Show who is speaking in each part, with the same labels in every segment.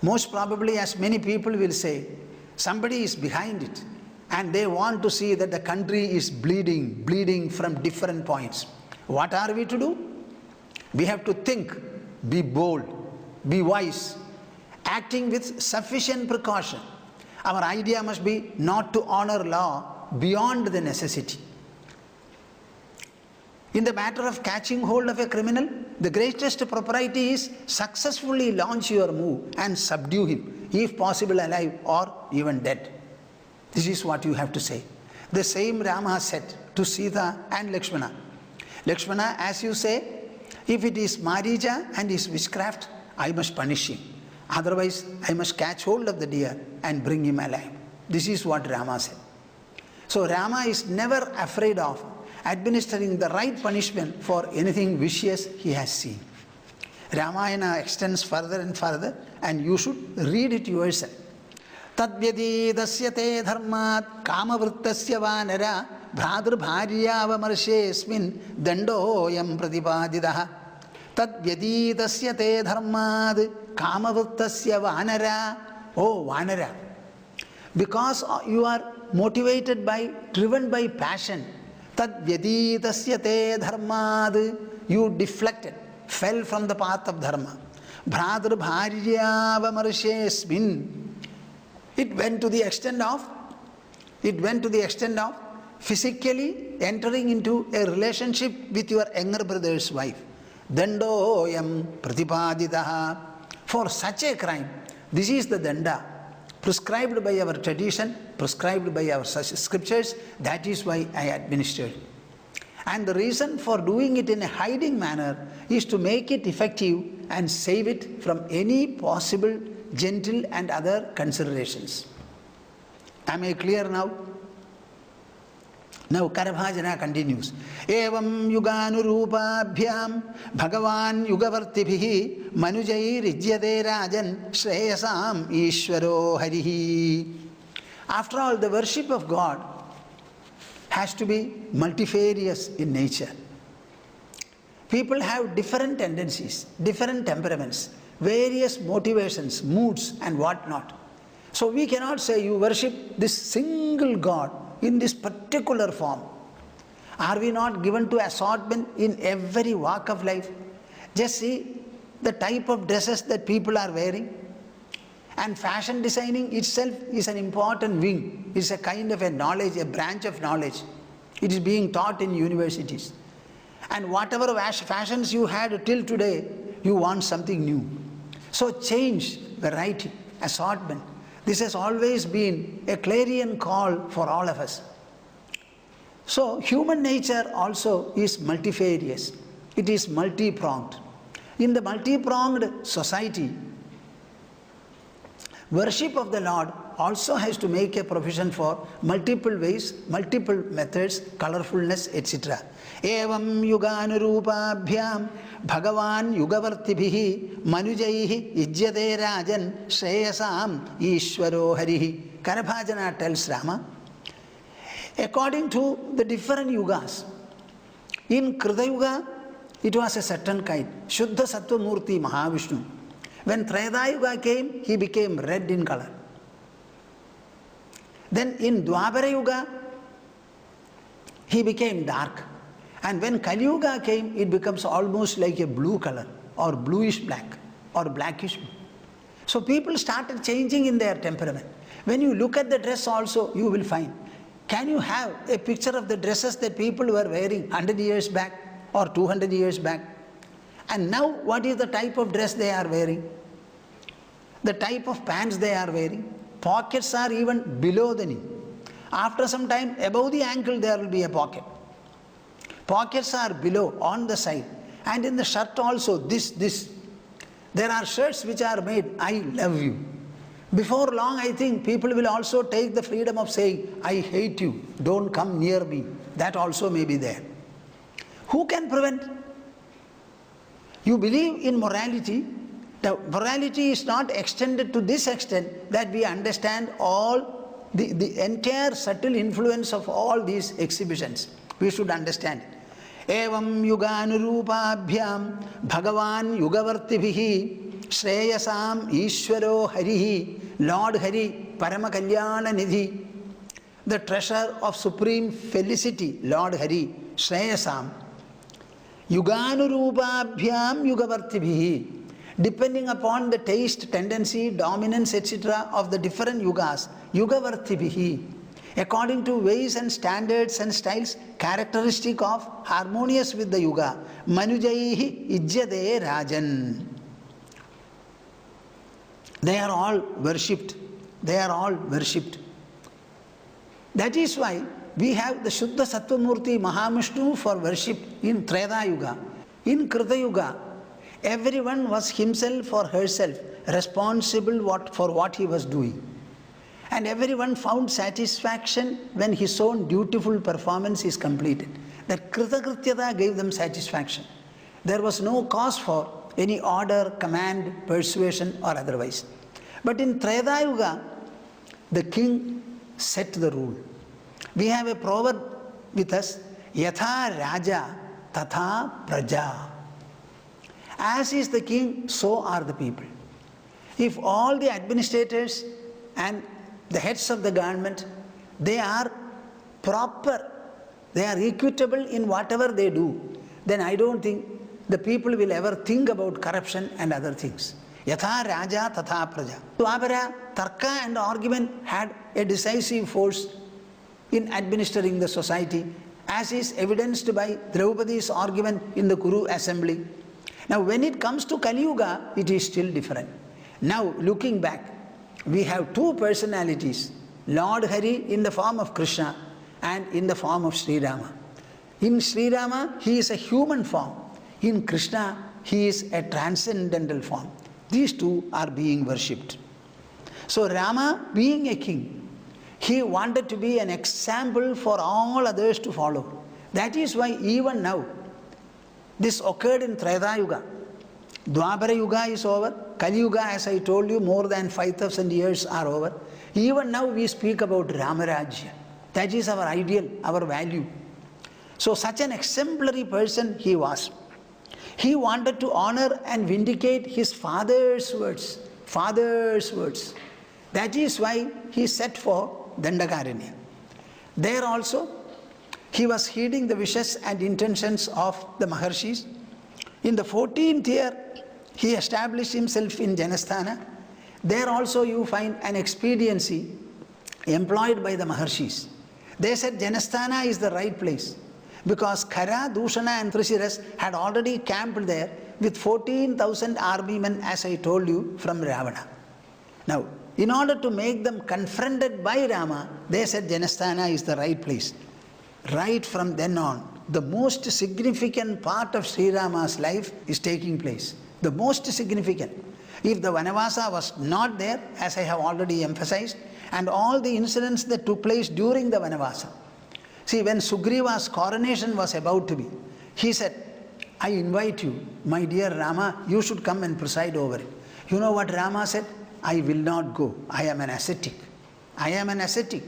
Speaker 1: Most probably, as many people will say, somebody is behind it and they want to see that the country is bleeding from different points. What are we to do? We have to think, be bold, be wise, acting with sufficient precaution. Our idea must be not to honor law beyond the necessity. In the matter of catching hold of a criminal, the greatest propriety is successfully launch your move and subdue him, if possible alive or even dead. This is what you have to say. The same Rama said to Sita and Lakshmana. Lakshmana, as you say, if it is Marija and his witchcraft, I must punish him. Otherwise, I must catch hold of the deer and bring him alive. This is what Rama said. So Rama is never afraid of administering the right punishment for anything vicious he has seen. Ramayana extends further and further, and you should read it yourself. Tadvyadidasya te dharmat kamavrittasya vanara bhradr bharyavamarshesmin dandoyam pratipadidah. Tadvyadidasya te dharmat kamavrittasya vanara. Oh, vanara. Because you are motivated by, driven by passion, Tadvyadidasya te dharmad, you deflected, fell from the path of dharma. Bhradr bharyavamarshesmin. It went to the extent of physically entering into a relationship with your younger brother's wife. Dandoyam pratipadidah. For such a crime, this is the danda prescribed by our tradition, prescribed by our scriptures. That is why I administered. And the reason for doing it in a hiding manner is to make it effective and save it from any possible gentle and other considerations. Am I clear now? Now Karabhajana continues. Evam yuganurupabhyam bhagavan yugavartibhihi manujair ijyate rajan shreyasam ishvaro harihi. After all, the worship of God has to be multifarious in nature. People have different tendencies, different temperaments, various motivations, moods and what not. So we cannot say you worship this single God in this particular form. Are we not given to assortment in every walk of life? Just see the type of dresses that people are wearing. And fashion designing itself is an important wing. It's a kind of a knowledge, a branch of knowledge. It is being taught in universities. And whatever fashions you had till today, you want something new. So change, variety, assortment. This has always been a clarion call for all of us. So human nature also is multifarious. It is multi-pronged. In the multi-pronged society, worship of the Lord also has to make a provision for multiple ways, multiple methods, colorfulness, etc. Evam yuganurupabhyam bhagavan yugavartibhihi manujaihi ijyate rajan shreyasam ishvaro harihi. Karabhajana tells Rama, according to the different yugas, in Krita Yuga, it was a certain kind, Shuddha Sattva Murti Mahavishnu. When Treta Yuga came, he became red in color. Then in Dwapara Yuga, he became dark. And when Kali Yuga came, it becomes almost like a blue color or bluish black or blackish blue. So people started changing in their temperament. When you look at the dress also, you will find. Can you have a picture of the dresses that people were wearing 100 years back or 200 years back? And now what is the type of dress they are wearing? The type of pants they are wearing? Pockets are even below the knee. After some time, above the ankle there will be a pocket. Pockets are below, on the side. And in the shirt also, this. There are shirts which are made, I love you. Before long, I think people will also take the freedom of saying, I hate you, don't come near me. That also may be there. Who can prevent? You believe in morality. The morality is not extended to this extent that we understand all the entire subtle influence of all these exhibitions. We should understand it. Evam yuganurupabhyam bhagavan yugavartibhihi Shreyasam Ishwaro Harihi, Lord Hari, Paramakalyan Nidhi, the treasure of supreme felicity, Lord Hari, Shreyasam, Yuganurupabhyam Yugavartibhihi, depending upon the taste, tendency, dominance, etc. of the different yugas, Yugavartibhihi, according to ways and standards and styles characteristic of harmonious with the yuga, Manujaihi Ijjade Rajan. They are all worshipped. They are all worshipped. That is why we have the Shuddha Sattvamurti Mahavishnu for worship in Treta Yuga. In Krita Yuga, everyone was himself or herself responsible for what he was doing. And everyone found satisfaction when his own dutiful performance is completed. That Kritakrityata gave them satisfaction. There was no cause for any order, command, persuasion or otherwise. But in Treta Yuga, the king set the rule. We have a proverb with us, Yatha Raja Tatha Praja. As is the king, so are the people. If all the administrators and the heads of the government, they are proper, they are equitable in whatever they do, then I don't think the people will ever think about corruption and other things. Yatha Raja Tatha Praja. Dwapara, Tarka and argument had a decisive force in administering the society, as is evidenced by Draupadi's argument in the Kuru assembly. Now when it comes to Kali Yuga, it is still different. Now looking back, we have two personalities, Lord Hari in the form of Krishna and in the form of Sri Rama. In Sri Rama, he is a human form. In Krishna, he is a transcendental form. These two are being worshipped. So Rama, being a king, he wanted to be an example for all others to follow. That is why even now, this occurred in Treta Yuga. Dwapara Yuga is over. Kali Yuga, as I told you, more than 5,000 years are over. Even now we speak about Ramarajya. That is our ideal, our value. So such an exemplary person he was. He wanted to honor and vindicate his father's words. Father's words. That is why he set for Dandakaranya. There also, he was heeding the wishes and intentions of the Maharshis. In the 14th year, he established himself in Janasthana. There also you find an expediency employed by the Maharshis. They said Janasthana is the right place because Khara, Dushana and Trishiras had already camped there with 14,000 army men, as I told you, from Ravana. Now, in order to make them confronted by Rama, they said Janasthana is the right place. Right from then on, the most significant part of Sri Rama's life is taking place. The most significant. If the Vanavasa was not there, as I have already emphasized, and all the incidents that took place during the Vanavasa. See, when Sugriva's coronation was about to be, he said, I invite you, my dear Rama, you should come and preside over it. You know what Rama said? I will not go. I am an ascetic. I am an ascetic.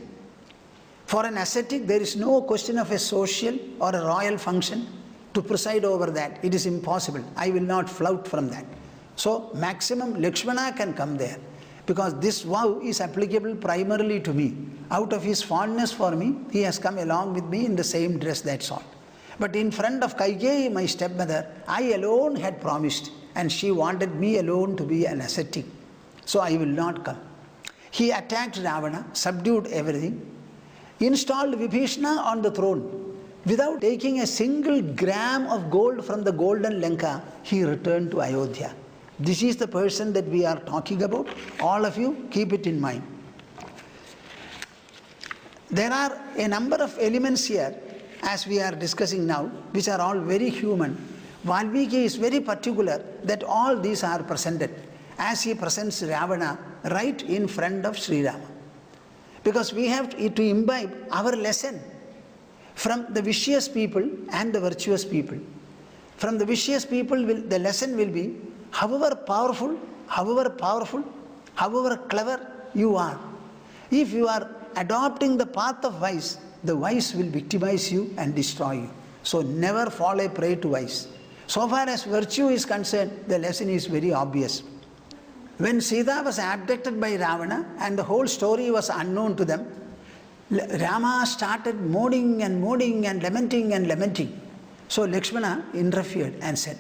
Speaker 1: For an ascetic, there is no question of a social or a royal function to preside over that. It is impossible. I will not flout from that. So, maximum Lakshmana can come there. Because this vow is applicable primarily to me. Out of his fondness for me, he has come along with me in the same dress, that's all. But in front of Kaikeyi, my stepmother, I alone had promised, and she wanted me alone to be an ascetic. So I will not come. He attacked Ravana, subdued everything, installed Vibhishana on the throne. Without taking a single gram of gold from the golden Lanka, he returned to Ayodhya. This is the person that we are talking about. All of you keep it in mind. There are a number of elements here, as we are discussing now, which are all very human. Valmiki is very particular that all these are presented as he presents Ravana right in front of Sri Rama. Because we have to imbibe our lesson from the vicious people and the virtuous people. From the vicious people, the lesson will be, however powerful, however clever you are, if you are adopting the path of vice, the vice will victimize you and destroy you. So never fall a prey to vice. So far as virtue is concerned, the lesson is very obvious. When Sita was abducted by Ravana and the whole story was unknown to them, Rama started mourning and mourning and lamenting and lamenting. So Lakshmana interfered and said,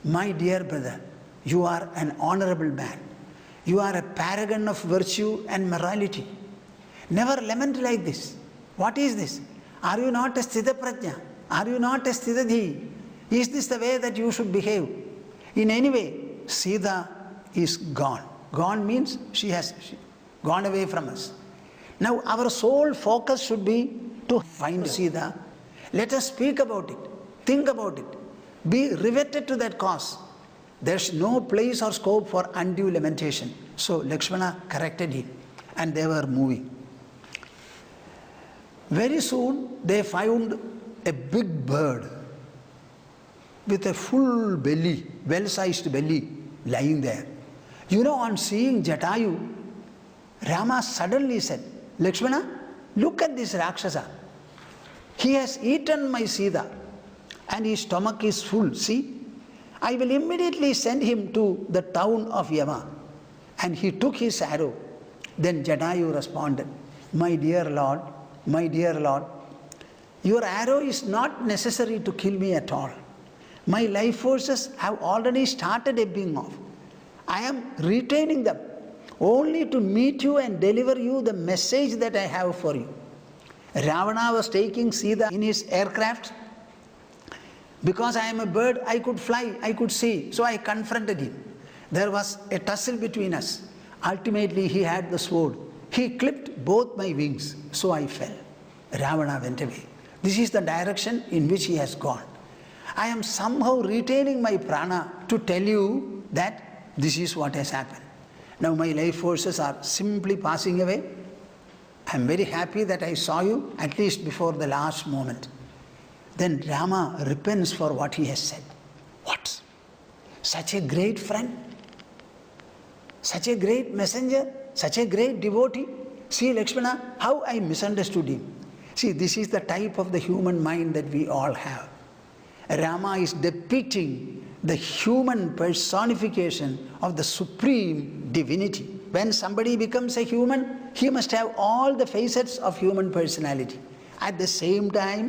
Speaker 1: "My dear brother, you are an honorable man. You are a paragon of virtue and morality. Never lament like this. What is this? Are you not a Sthita Prajna? Are you not a Sthitadhi? Is this the way that you should behave? In any way, Sita is gone. Gone means she has gone away from us. Now our sole focus should be to find Sita. Let us speak about it, think about it, be riveted to that cause. There's no place or scope for undue lamentation." So Lakshmana corrected him and they were moving. Very soon they found a big bird with a full belly, well-sized belly lying there. You know, on seeing Jatayu, Rama suddenly said, "Lakshmana, look at this Rakshasa. He has eaten my Sita and his stomach is full. See, I will immediately send him to the town of Yama." And he took his arrow. Then Jatayu responded, my dear Lord, your arrow is not necessary to kill me at all. My life forces have already started ebbing off. I am retaining them only to meet you and deliver you the message that I have for you." Ravana was taking Sita in his aircraft. Because I am a bird, I could fly, I could see. So I confronted him. There was a tussle between us. Ultimately, he had the sword. He clipped both my wings, so I fell. Ravana went away. This is the direction in which he has gone. I am somehow retaining my prana to tell you that this is what has happened. Now my life forces are simply passing away. I am very happy that I saw you, at least before the last moment. Then Rama repents for what he has said. What? Such a great friend? Such a great messenger? Such a great devotee? See, Lakshmana, how I misunderstood him. See, this is the type of the human mind that we all have. Rama is depicting the human personification of the supreme divinity. When somebody becomes a human, he must have all the facets of human personality. At the same time,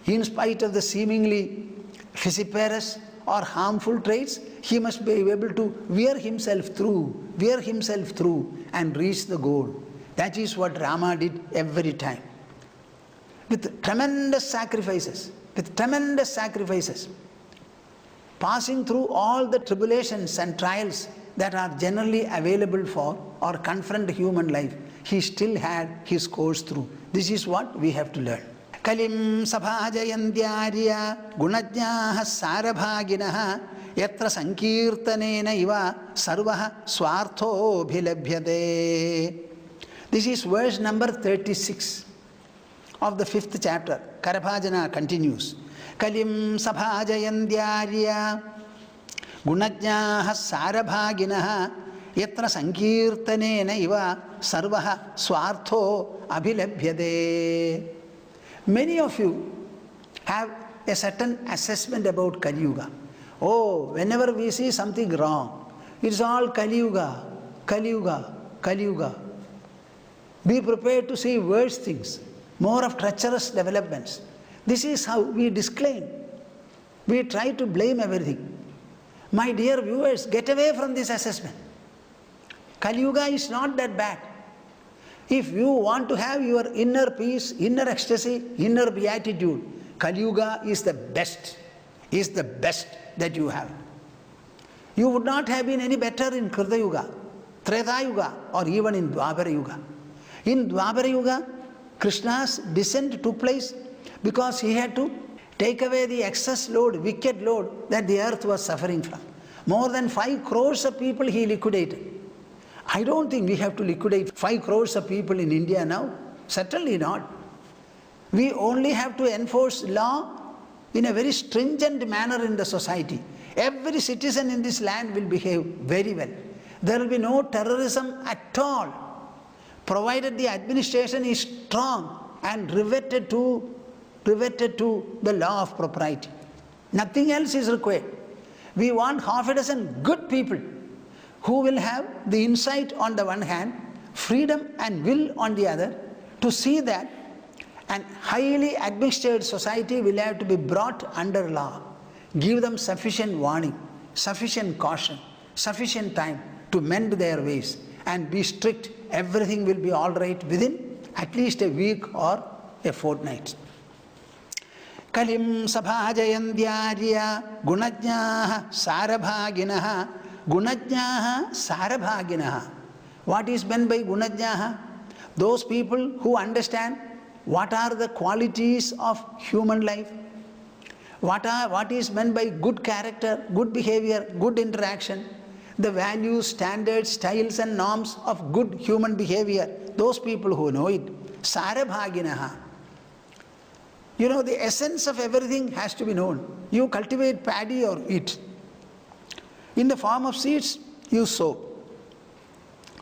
Speaker 1: in spite of the seemingly vociferous or harmful traits, he must be able to wear himself through and reach the goal. That is what Rama did every time. With tremendous sacrifices, passing through all the tribulations and trials that are generally available for or confront human life, he still had his course through. This is what we have to learn. Kalim sabhajayandyarya gunajnyaha sarabhaginaha yatra sankirtanena iva sarvaha swartho bhilabhyate. This is verse number 36 of the 5th chapter. Karabhajana continues. Kalim sabhajayandyarya gunajnyaha sarabhaginaha yatra sankirtanena iva sarvaha swartho abhilabhyate. Many of you have a certain assessment about Kali Yuga. Oh, whenever we see something wrong, it's all Kali Yuga, Kali Yuga, Kali Yuga. Be prepared to see worse things, more of treacherous developments. This is how we disclaim. We try to blame everything. My dear viewers, get away from this assessment. Kali Yuga is not that bad. If you want to have your inner peace, inner ecstasy, inner beatitude, Kali Yuga is the best that you have. You would not have been any better in Krita Yuga, Treta Yuga, or even in Dwapara Yuga. In Dwapara Yuga, Krishna's descent took place because he had to take away the excess load, wicked load that the earth was suffering from. More than 5 crores of people he liquidated. I don't think we have to liquidate 5 crores of people in India now. Certainly not. We only have to enforce law in a very stringent manner in the society. Every citizen in this land will behave very well. There will be no terrorism at all, provided the administration is strong and riveted to the law of propriety. Nothing else is required. We want half a dozen good people who will have the insight on the one hand, freedom and will on the other, to see that an highly admixtured society will have to be brought under law. Give them sufficient warning, sufficient caution, sufficient time to mend their ways and be strict. Everything will be all right within at least a week or a fortnight. Kalim sabhajayandyarya gunajnaha sarabhaginaha. Gunajnaha sarabhaginaha. What is meant by gunajnaha? Those people who understand what are the qualities of human life, what is meant by good character, good behavior, good interaction, the values, standards, styles and norms of good human behavior. Those people who know it. Sarabhaginaha. You know, the essence of everything has to be known. You cultivate paddy or wheat. In the form of seeds, you sow.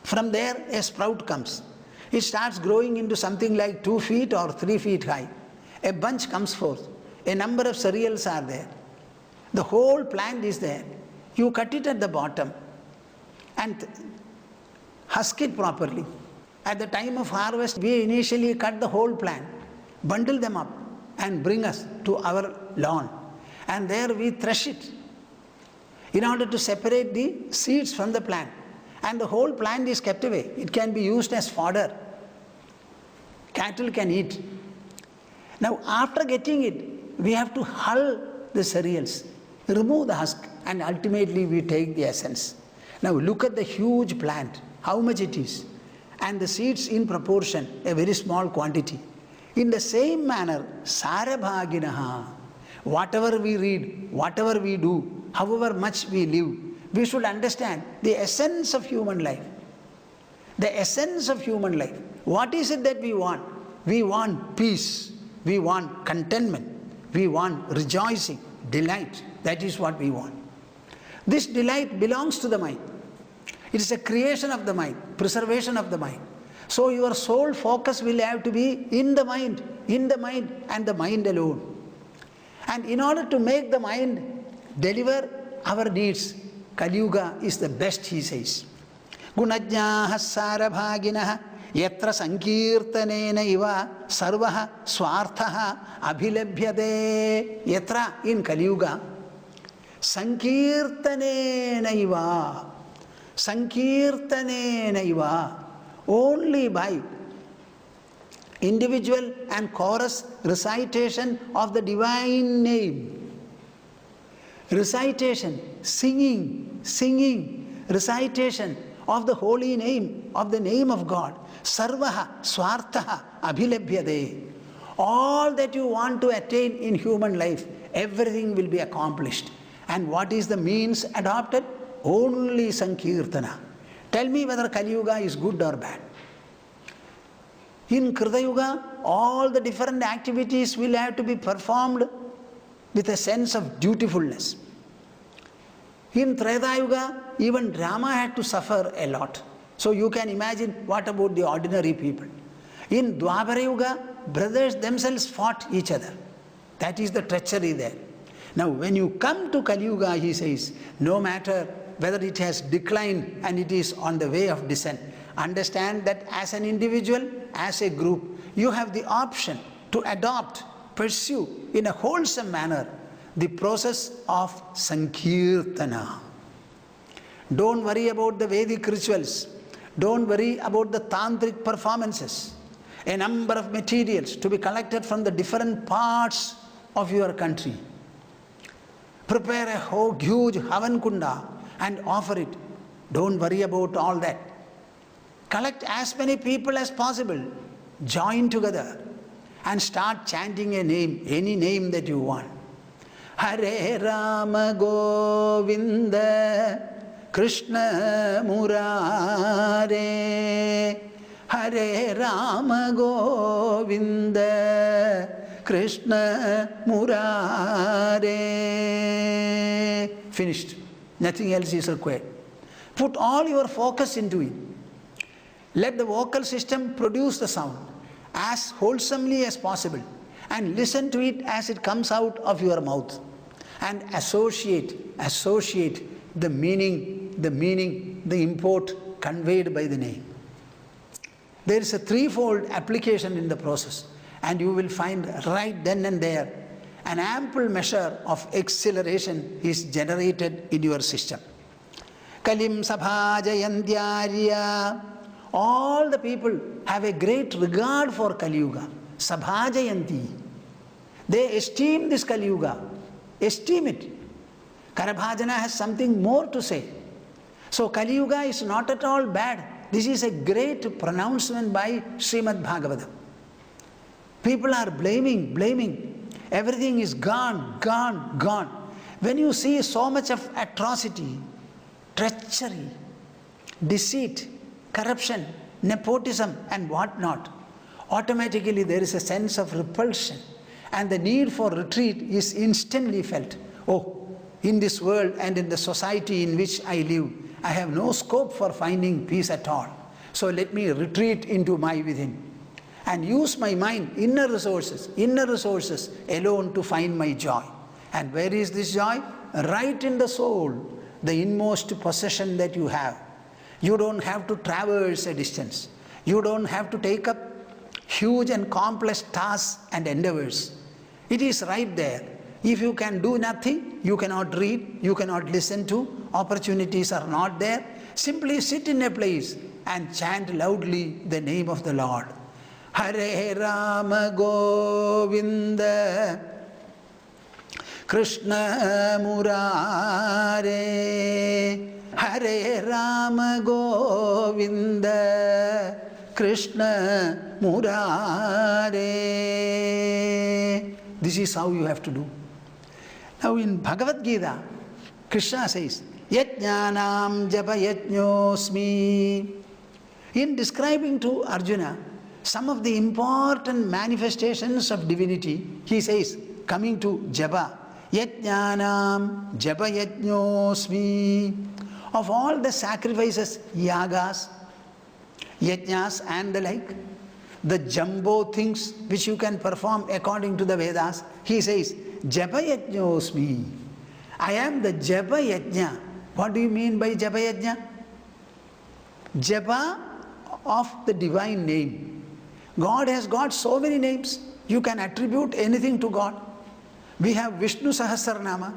Speaker 1: From there, a sprout comes. It starts growing into something like 2 feet or 3 feet high. A bunch comes forth. A number of cereals are there. The whole plant is there. You cut it at the bottom and husk it properly. At the time of harvest, we initially cut the whole plant, bundle them up and bring us to our lawn. And there we thresh it in order to separate the seeds from the plant. And the whole plant is kept away. It can be used as fodder. Cattle can eat. Now after getting it, we have to hull the cereals, remove the husk, and ultimately we take the essence. Now look at the huge plant, how much it is, and the seeds in proportion, a very small quantity. In the same manner, sarabhaginaha, whatever we read, whatever we do, however much we live, we should understand the essence of human life. The essence of human life. What is it that we want? We want peace. We want contentment. We want rejoicing, delight. That is what we want. This delight belongs to the mind. It is a creation of the mind, preservation of the mind. So your sole focus will have to be in the mind and the mind alone. And in order to make the mind deliver our needs, Kali Yuga is the best, he says. Gunajnaha sarabhaginaha yatra sankirtanena iva sarvaha swarthaha abhilabhyade. Yatra, in Kali Yuga, sankirtanena iva. Sankirtanena iva. Only by individual and chorus recitation of the divine name. Recitation, singing, recitation of the holy name, of the name of God. Sarvaha, swarthaha, abhilabhyade. All that you want to attain in human life, everything will be accomplished. And what is the means adopted? Only Sankirtana. Tell me whether Kali Yuga is good or bad. In Krita Yuga, all the different activities will have to be performed with a sense of dutifulness. In Treta Yuga, even Rama had to suffer a lot. So you can imagine what about the ordinary people. In Dwapara Yuga, brothers themselves fought each other. That is the treachery there. Now when you come to Kali Yuga, he says, no matter whether it has declined and it is on the way of descent, understand that as an individual, as a group, you have the option to adopt, pursue in a wholesome manner the process of Sankirtana. Don't worry about the Vedic rituals. Don't worry about the tantric performances. A number of materials to be collected from the different parts of your country. Prepare a whole huge Havan Kunda and offer it. Don't worry about all that. Collect as many people as possible. Join together and start chanting a name, any name that you want. Hare Rama Govinda Krishna Murare. Hare Rama Govinda Krishna Murare. Finished. Nothing else is required. Put all your focus into it. Let the vocal system produce the sound as wholesomely as possible and listen to it as it comes out of your mouth and associate the meaning the import conveyed by the name. There is a threefold application in the process, and you will find right then and there an ample measure of acceleration is generated in your system. Kalim Sabhajayantyarya. All the people have a great regard for Kali Yuga. Sabhajayanti. They esteem this Kali Yuga. Esteem it. Karabhajana has something more to say. So Kali Yuga is not at all bad. This is a great pronouncement by Srimad Bhagavatam. People are blaming. Everything is gone. When you see so much of atrocity, treachery, deceit, corruption, nepotism and whatnot, automatically there is a sense of repulsion, and the need for retreat is instantly felt. Oh, in this world and in the society in which I live, I have no scope for finding peace at all. So let me retreat into my within and use my mind, inner resources alone to find my joy. And where is this joy? Right in the soul, the inmost possession that you have. You don't have to traverse a distance. You don't have to take up huge and complex tasks and endeavors. It is right there. If you can do nothing, you cannot read, you cannot listen to, opportunities are not there, simply sit in a place and chant loudly the name of the Lord. Hare Rama Govinda Krishna Murare. Hare Rama Govinda Krishna Murare. This is how you have to do. Now in Bhagavad Gita, Krishna says, Yajnanam japa yajñosmi. In describing to Arjuna some of the important manifestations of divinity, he says, coming to japa, Yajnanam japa yajñosmi. Of all the sacrifices, yagas, yajnas and the like, the jumbo things which you can perform according to the Vedas, he says, Japa Yajñosmi. I am the Japa Yajna. What do you mean by Japa Yajna? Japa of the divine name. God has got so many names. You can attribute anything to God. We have Vishnu Sahasranama.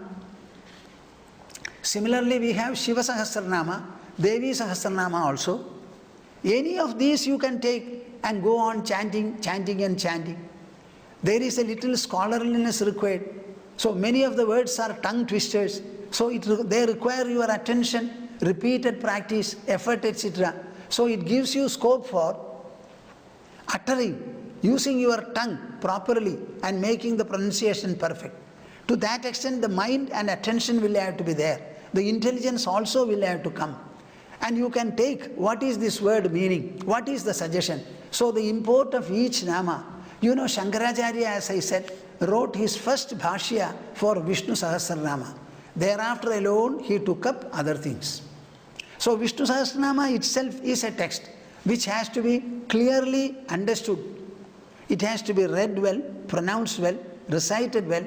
Speaker 1: Similarly, we have Shiva Sahasranama, Devi Sahasranama also. Any of these you can take and go on chanting. There is a little scholarliness required. So many of the words are tongue twisters. So they require your attention, repeated practice, effort, etc. So it gives you scope for uttering, using your tongue properly and making the pronunciation perfect. To that extent, the mind and attention will have to be there. The intelligence also will have to come. And you can take what is this word meaning, what is the suggestion. So the import of each nama. You know, Shankaracharya, as I said, wrote his first bhashya for Vishnu Sahasranama. Thereafter alone, he took up other things. So Vishnu Sahasranama itself is a text which has to be clearly understood. It has to be read well, pronounced well, recited well,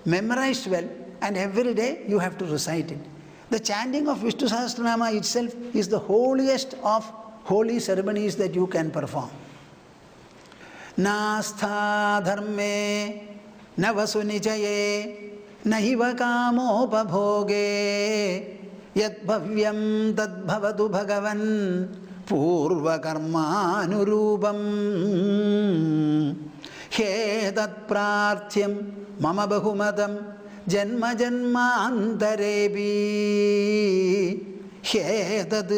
Speaker 1: memorized well, and every day you have to recite it. The chanting of Vishnu Sahasranama itself is the holiest of holy ceremonies that you can perform. Nastha dharme navasu nijaye nahiva kamopabhoge yad bhavyam tad bhavatu bhagavan purva karmanurubam he tat prarthyam mama bahumadam janma janmantarebi he tat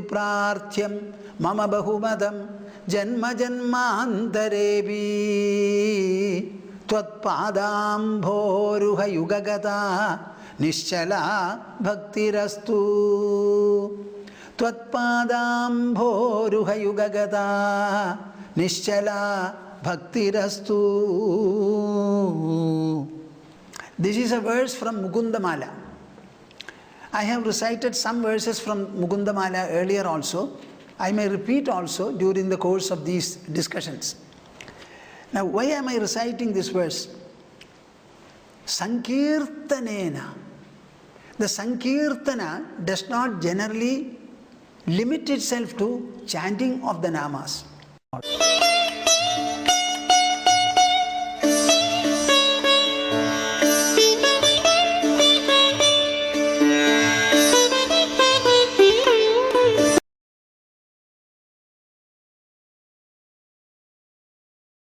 Speaker 1: prarthyam mama bahumadam janma janmantarebi Tvatpadambhoruha yugagata nischala bhaktirastu. Tvatpadambhoruha yugagata nischala bhaktirastu. This is a verse from Mukundamala. I have recited some verses from Mukundamala earlier also. I may repeat also during the course of these discussions. Now, why am I reciting this verse? Sankirtanena. The Sankirtana does not generally limit itself to chanting of the namas.